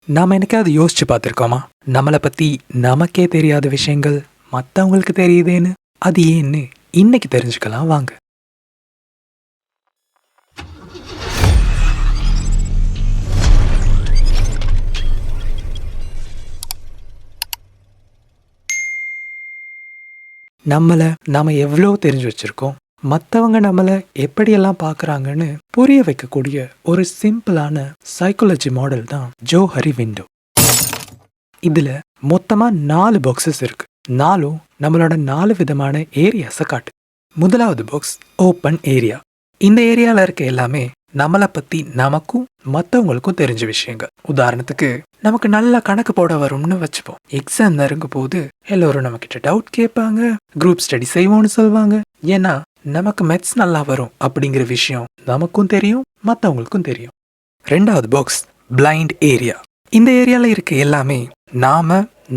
நாம என்னைக்காவது யோசிச்சு பார்த்துருக்கோமா? நம்மளை பத்தி நமக்கே தெரியாத விஷயங்கள் மற்றவங்களுக்கு தெரியுதேன்னு. அது ஏன்னு இன்னைக்கு தெரிஞ்சுக்கலாம் வாங்க. நம்மளை நாம எவ்வளோ தெரிஞ்சு வச்சிருக்கோம், மற்றவங்க நம்மளை எப்படியெல்லாம் பார்க்குறாங்கன்னு புரிய வைக்கக்கூடிய ஒரு சிம்பிளான சைக்காலஜி மாடல் தான் ஜோஹரி விண்டோ. இதுல மொத்தமா 4 பாக்ஸஸ் இருக்கு. 4ம் நம்மளோட 4 விதமான ஏரியாஸை காட்டு. முதலாவது பாக்ஸ் ஓப்பன் ஏரியா. இந்த ஏரியால இருக்க எல்லாமே நம்மளை பத்தி நமக்கும் மற்றவங்களுக்கும் தெரிஞ்ச விஷயங்கள். உதாரணத்துக்கு, நமக்கு நல்லா கணக்கு போட வரும்னு வச்சுப்போம். எக்ஸாம் நெருங்கும் போது எல்லோரும் நம்ம கிட்ட டவுட் கேட்பாங்க, குரூப் ஸ்டடி செய்வோம்னு சொல்லுவாங்க. ஏன்னா நமக்கு மெத்ஸ் நல்லா வரும் அப்படிங்கிற விஷயம் நமக்கும் தெரியும், மற்றவங்களுக்கும் தெரியும். ரெண்டாவது பாக்ஸ் பிளைண்ட் ஏரியா. இந்த ஏரியால இருக்க எல்லாமே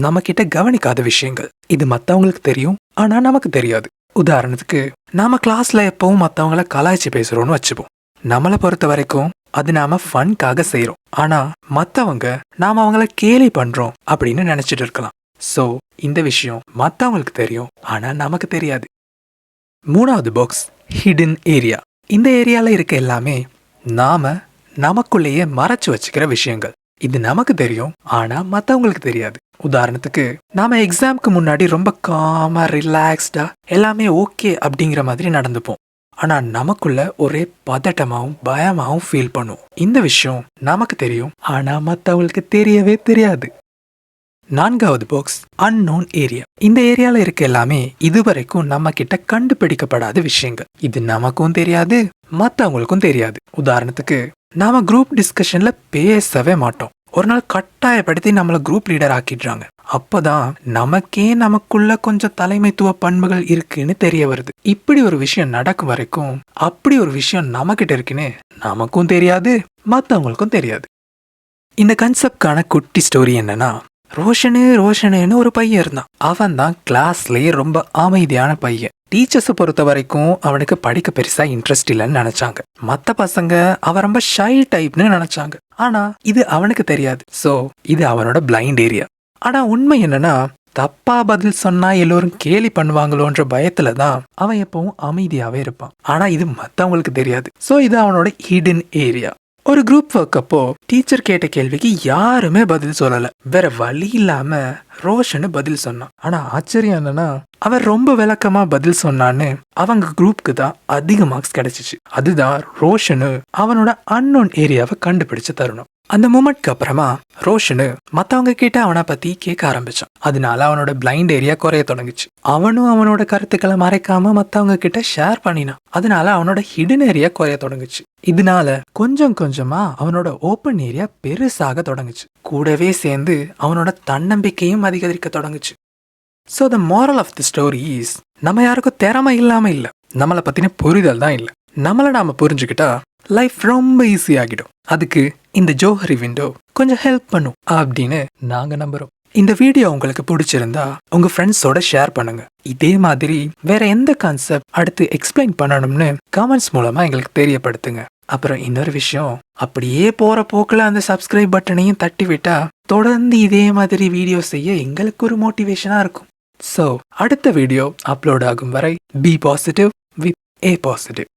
நம்ம கிட்ட கவனிக்காத விஷயங்கள். இது மற்றவங்களுக்கு தெரியும், ஆனா நமக்கு தெரியாது. உதாரணத்துக்கு, நாம கிளாஸ்ல எப்பவும் மற்றவங்கள கலாய்ச்சி பேசுறோம்னு வச்சுப்போம். நம்மளை பொறுத்த வரைக்கும் அது நாம ஃபன்காக செய்யறோம், ஆனா மற்றவங்க நாம அவங்கள கேலி பண்றோம் அப்படின்னு நினைச்சிட்டு இருக்கலாம். சோ இந்த விஷயம் மற்றவங்களுக்கு தெரியும், ஆனா நமக்கு தெரியாது. மூணாவது பாக்ஸ் ஹிடன் ஏரியா. இந்த ஏரியால இருக்க எல்லாமே நமக்குள்ளேயே மறைச்சு வச்சுக்கிற விஷயங்கள். இது நமக்கு தெரியும், ஆனா மற்றவங்களுக்கு தெரியாது. உதாரணத்துக்கு, நாம எக்ஸாம்க்கு முன்னாடி ரொம்ப காமா ரிலாக்ஸ்டா எல்லாமே ஓகே அப்படிங்கிற மாதிரி நடந்துப்போம். ஆனா நமக்குள்ள ஒரே பதட்டமாவும் பயமாவும் ஃபீல் பண்ணுவோம். இந்த விஷயம் நமக்கு தெரியும், ஆனா மற்றவங்களுக்கு தெரியவே தெரியாது. நான்காவது பாக்ஸ் அன்னோன் ஏரியா. இந்த ஏரியால இருக்க எல்லாமே இதுவரைக்கும் நம்ம கிட்ட கண்டுபிடிக்கப்படாத விஷயங்கள். இது நமக்கும் தெரியாது, மற்றவங்களுக்கும் தெரியாது. உதாரணத்துக்கு, நாம குரூப் டிஸ்கஷன்ல பேசவே மாட்டோம். ஒரு நாள் கட்டாயப்படுத்தி நம்மள குரூப் லீடர் ஆக்கிடுறாங்க. அப்பதான் நமக்குள்ள கொஞ்சம் தலைமைத்துவ பண்புகள் இருக்குன்னு தெரிய வருது. இப்படி ஒரு விஷயம் நடக்கும் வரைக்கும் அப்படி ஒரு விஷயம் நம்ம கிட்ட இருக்குன்னு நமக்கும் தெரியாது, மற்றவங்களுக்கும் தெரியாது. இந்த கன்செப்ட்கான குட்டி ஸ்டோரி என்னன்னா, ரோஷனுன்னு ஒரு பையன் இருந்தான். அவன் தான் கிளாஸ்லயே ரொம்ப அமைதியான பையன். டீச்சர்ஸை பொறுத்த வரைக்கும் அவனுக்கு படிக்க பெருசா இன்ட்ரெஸ்ட் இல்லைன்னு நினைச்சாங்க. மற்ற பசங்க அவன் ரொம்ப ஷை டைப்னு நினைச்சாங்க. ஆனா இது அவனுக்கு தெரியாது. சோ இது அவனோட பிளைண்ட் ஏரியா. ஆனா உண்மை என்னன்னா, தப்பா பதில் சொன்னா எல்லோரும் கேலி பண்ணுவாங்களோன்ற பயத்துல தான் அவன் எப்பவும் அமைதியாவே இருப்பான். ஆனா இது மற்றவங்களுக்கு தெரியாது. சோ இது அவனோட ஹிடன் ஏரியா. ஒரு குரூப் ஒர்க் அப்போ டீச்சர் கேட்ட கேள்விக்கு யாருமே பதில் சொல்லல. வேற வழி இல்லாம ரோஷனு பதில் சொன்னான். ஆனா ஆச்சரியம் என்னன்னா, அவன் ரொம்ப விளக்கமா பதில் சொன்னான்னு அவங்க குரூப்க்கு தான் அதிக மார்க்ஸ் கிடைச்சிச்சு. அதுதான் ரோஷனு அவனோட அன்னோன் ஏரியாவை கண்டுபிடிச்ச தருணம். அந்த மூமெண்ட்க்கு அப்புறமா ரோஷனு மத்தவங்க கிட்ட அவனை பத்தி கேட்க ஆரம்பிச்சான். அதனால அவனோட பிளைண்ட் ஏரியா குறைய தொடங்குச்சு. அவனும் அவனோட கருத்துக்களை மறைக்காம மத்தவங்க கிட்ட ஷேர் பண்ணினான். அதனால அவனோட ஹிடன் ஏரியா குறைய தொடங்குச்சு. இதனால கொஞ்சம் கொஞ்சமா அவனோட ஓப்பன் ஏரியா பெருசாக தொடங்குச்சு. கூடவே சேர்ந்து அவனோட தன்னம்பிக்கையும் அதிகரிக்க தொடங்குச்சு. So the moral of the story is, நம்ம யாருக்கும் திறமை இல்லாம இல்ல, நம்மளை பத்தின புரிதல் தான் இல்லை. நம்மளை நாம புரிஞ்சுக்கிட்டா லைஃப் ரொம்ப ஈஸி ஆகிடும். அதுக்கு இந்த ஜோஹரி விண்டோ கொஞ்சம் ஹெல்ப் பண்ணும் அப்படின்னு நாங்க நம்புறோம். இந்த வீடியோ உங்களுக்கு பிடிச்சிருந்தா உங்க ஃப்ரெண்ட்ஸோட ஷேர் பண்ணுங்க. இதே மாதிரி வேற எந்த கான்செப்ட் அடுத்து எக்ஸ்பிளைன் பண்ணணும்னு கமெண்ட்ஸ் மூலமா எங்களுக்கு தெரியப்படுத்துங்க. அப்புறம் இன்னொரு விஷயம், அப்படியே போற போக்குல அந்த சப்ஸ்கிரைப் பட்டனையும் தட்டி விட்டா தொடர்ந்து இதே மாதிரி வீடியோ செய்ய எங்களுக்கு ஒரு மோட்டிவேஷனா இருக்கும். ஸோ அடுத்த வீடியோ அப்லோட் ஆகும் வரை be positive with a positive.